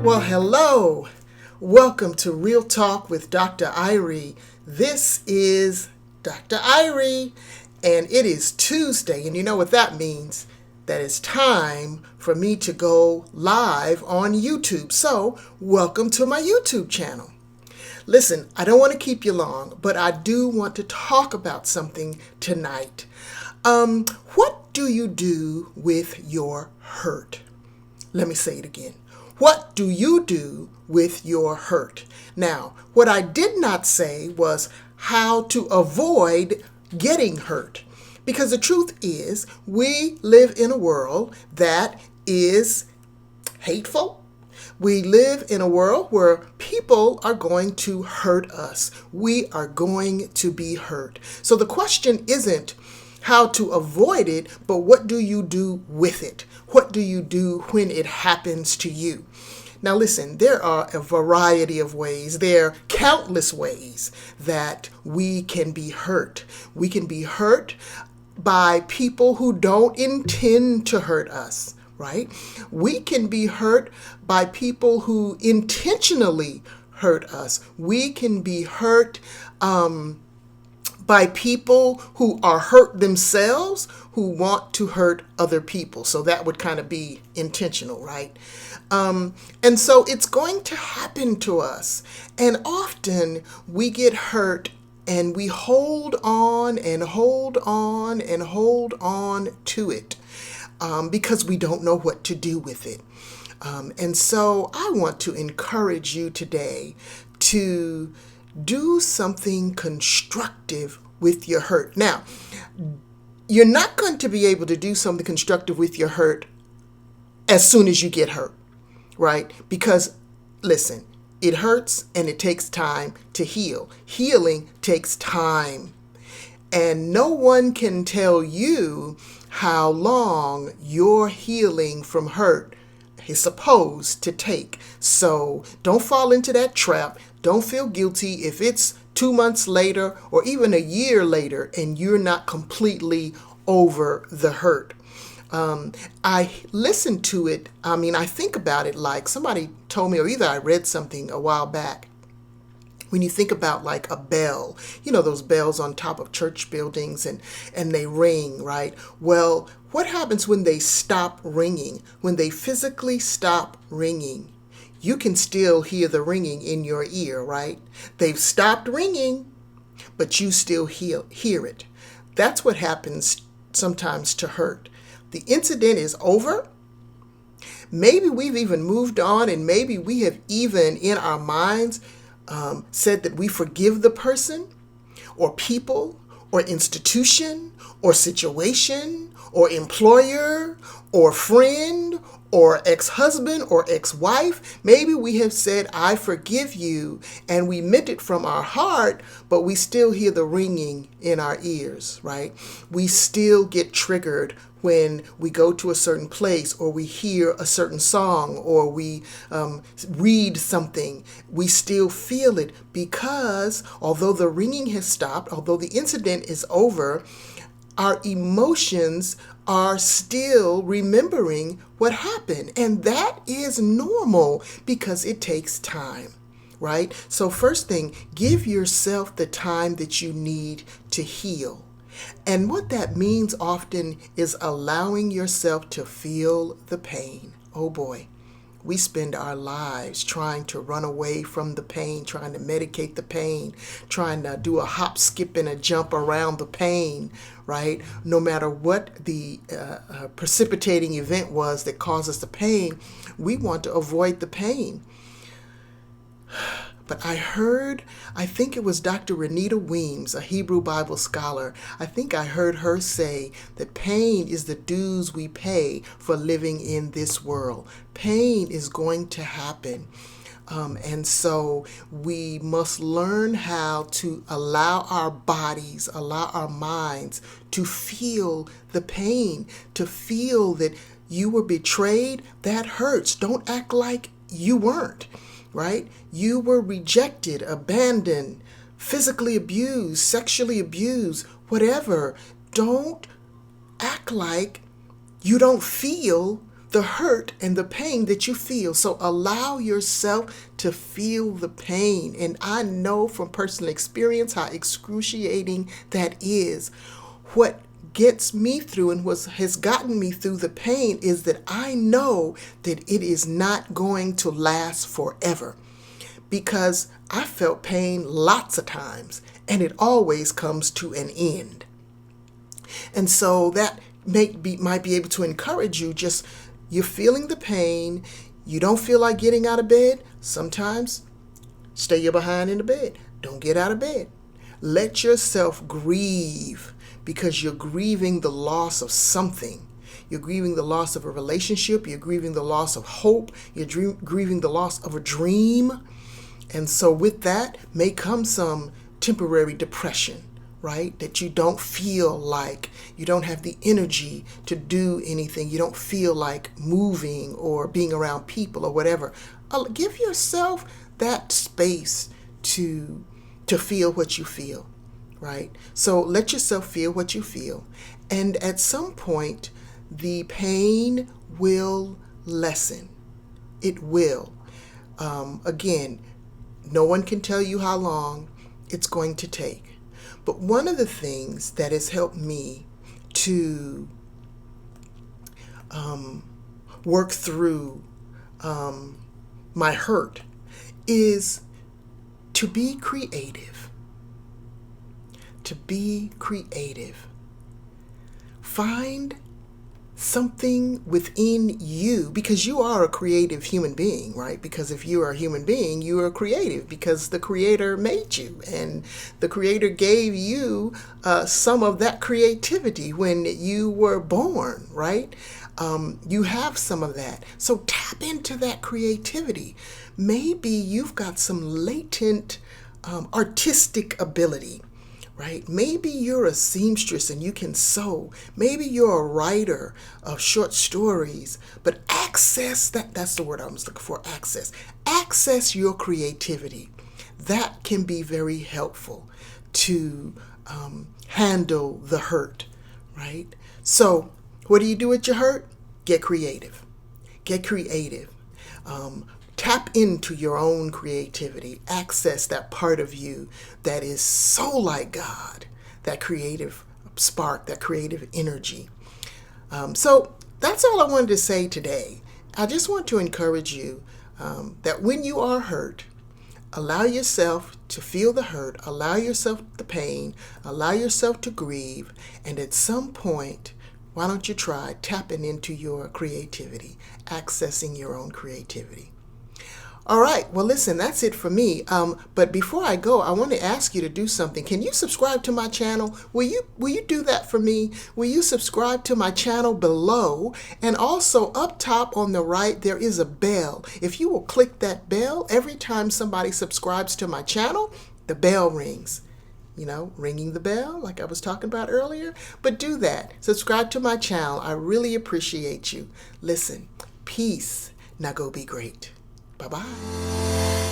Well, hello. Welcome to Real Talk with Dr. Irie. This is Dr. Irie, and it is Tuesday, and you know what that means? That it's time for me to go live on YouTube. So, welcome to my YouTube channel. Listen, I don't want to keep you long, but I do want to talk about something tonight. What do you do with your hurt? Let me say it again. What do you do with your hurt? Now, what I did not say was how to avoid getting hurt. Because the truth is, we live in a world that is hateful. We live in a world where people are going to hurt us. We are going to be hurt. So the question isn't how to avoid it, but what do you do with it? What do you do when it happens to you? Now listen, there are a variety of ways. There are countless ways that we can be hurt. We can be hurt by people who don't intend to hurt us, right? We can be hurt by people who intentionally hurt us. We can be hurt by people who are hurt themselves, who want to hurt other people. So that would kind of be intentional, right? And so it's going to happen to us. And often we get hurt and we hold on and hold on and hold on to it because we don't know what to do with it. And so I want to encourage you today to do something constructive with your hurt. Now, you're not going to be able to do something constructive with your hurt as soon as you get hurt, right? Because, listen, it hurts and it takes time to heal. Healing takes time. And no one can tell you how long your healing from hurt is supposed to take. So don't fall into that trap. Don't feel guilty if it's 2 months later or even a year later and you're not completely over the hurt. I listen to it. I think about it like somebody told me, or either I read something a while back. When you think about like a bell, you know, those bells on top of church buildings and they ring, right? Well, what happens when they stop ringing? When they physically stop ringing, you can still hear the ringing in your ear, right? They've stopped ringing, but you still hear it. That's what happens sometimes to hurt. The incident is over. Maybe we've even moved on, and maybe we have even in our minds said that we forgive the person or people or institution or situation or employer or friend or ex-husband or ex-wife. Maybe we have said, I forgive you, and we meant it from our heart, but we still hear the ringing in our ears, right? We still get triggered when we go to a certain place or we hear a certain song or we read something. We still feel it because although the ringing has stopped, although the incident is over, our emotions are still remembering what happened. And that is normal because it takes time, right? So first thing, give yourself the time that you need to heal. And what that means often is allowing yourself to feel the pain. Oh boy. We spend our lives trying to run away from the pain, trying to medicate the pain, trying to do a hop, skip, and a jump around the pain, right? No matter what the precipitating event was that caused us the pain, we want to avoid the pain. But I think it was Dr. Renita Weems, a Hebrew Bible scholar. I think I heard her say that pain is the dues we pay for living in this world. Pain is going to happen. And so we must learn how to allow our bodies, allow our minds to feel the pain, to feel that you were betrayed. That hurts. Don't act like you weren't. Right? You were rejected, abandoned, physically abused, sexually abused, whatever. Don't act like you don't feel the hurt and the pain that you feel. So allow yourself to feel the pain. And I know from personal experience how excruciating that is. What gets me through and what has gotten me through the pain is that I know that it is not going to last forever, because I felt pain lots of times and it always comes to an end. And so that might be able to encourage you. Just, you're feeling the pain, you don't feel like getting out of bed. Sometimes stay your behind in the bed. Don't get out of bed. Let yourself grieve, because you're grieving the loss of something. You're grieving the loss of a relationship. You're grieving the loss of hope. You're grieving the loss of a dream. And so with that may come some temporary depression, right? That you don't feel like, you don't have the energy to do anything. You don't feel like moving or being around people or whatever. Give yourself that space to feel what you feel, right? So let yourself feel what you feel. And at some point, the pain will lessen. It will. Again, no one can tell you how long it's going to take. But one of the things that has helped me to work through my hurt is to be creative. To be creative. Find something within you, because you are a creative human being, right? Because if you are a human being, you are creative because the Creator made you, and the Creator gave you some of that creativity when you were born, right? You have some of that. So tap into that creativity. Maybe you've got some latent artistic ability, right? Maybe you're a seamstress and you can sew. Maybe you're a writer of short stories, but access that's the word I was looking for, access. Access your creativity. That can be very helpful to handle the hurt, right? So what do you do with your hurt? Get creative. Get creative. Tap into your own creativity. Access that part of you that is so like God, that creative spark, that creative energy. So that's all I wanted to say today. I just want to encourage you that when you are hurt, allow yourself to feel the hurt, allow yourself the pain, allow yourself to grieve, and at some point, why don't you try tapping into your creativity, accessing your own creativity. All right. Well, listen, that's it for me. But before I go, I want to ask you to do something. Can you subscribe to my channel? Will you do that for me? Will you subscribe to my channel below? And also up top on the right, there is a bell. If you will click that bell, every time somebody subscribes to my channel, the bell rings. Ringing the bell like I was talking about earlier. But do that. Subscribe to my channel. I really appreciate you. Listen, peace. Now go be great. Bye-bye.